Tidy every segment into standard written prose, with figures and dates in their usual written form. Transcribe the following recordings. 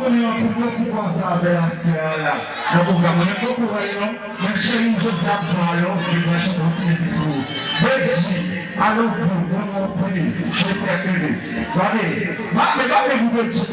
connaît un peu plus de ça de la sœur là. Donc, on va beaucoup voir, mais chez nous, vous avez besoin de faire des choses. Merci. Alors, vous prenez, je t'ai aidé. Regardez, vous pouvez dire,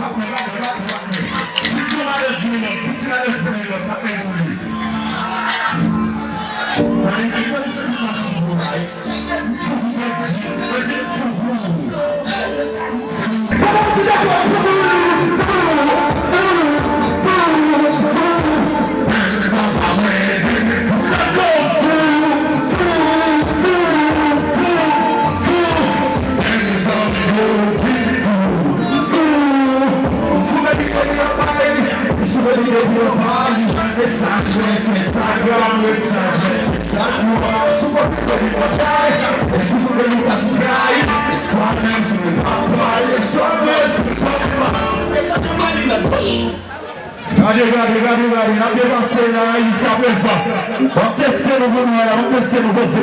Regardez, n'a bien passé là, il s'appelle ça. On teste le bon là, on teste le bossé.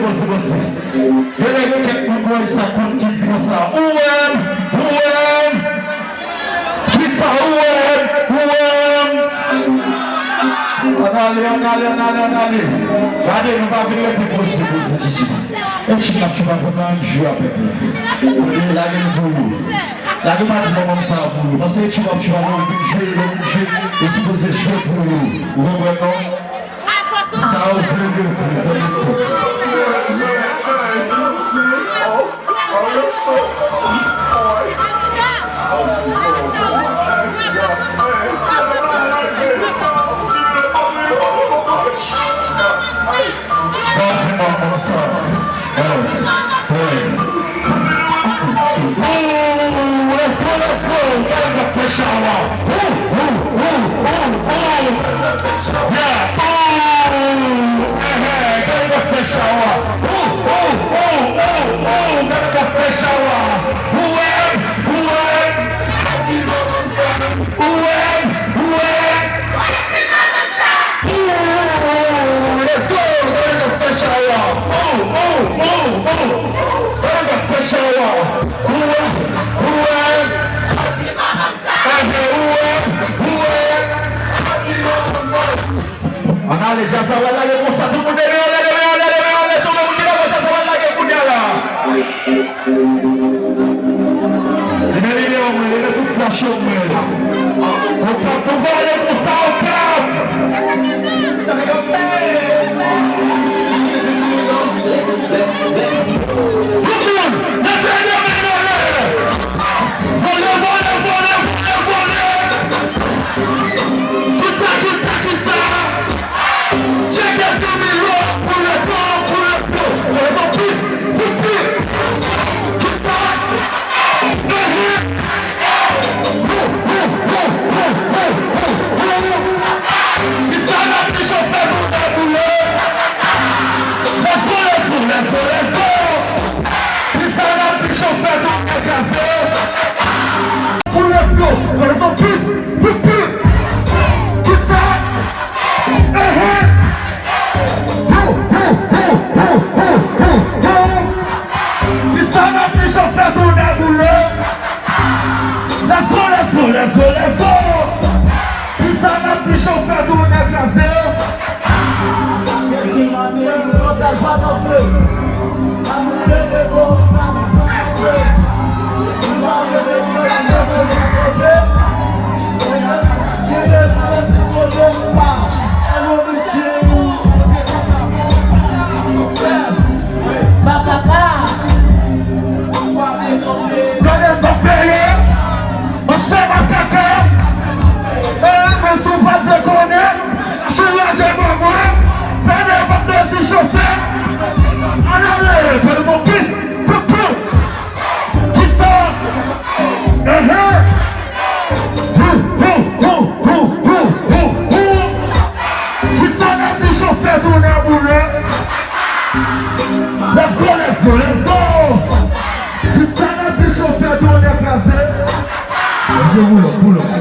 Et là, il y a quelqu'un qui ça compte qui dit ça. Ouem. Qui ça, ouem. Allez. Regardez, nous va venir avec des bossé. Et tu vas vraiment jouer avec lui. Là, la gueule m'a dit comment ça pour nous. Parce que tu vas jouer, et si vous êtes joué pour nous, vous comprenez non? Ça a oublié Allez, já sa wala le moça tout monde allez, tout le monde qui là, já sa wala ke kunya là. Il est tout flashé au mur. Okap, on va aller pour ça, Okap. Ça va Let's go. Isso na pista, o pé do negro. Pulo.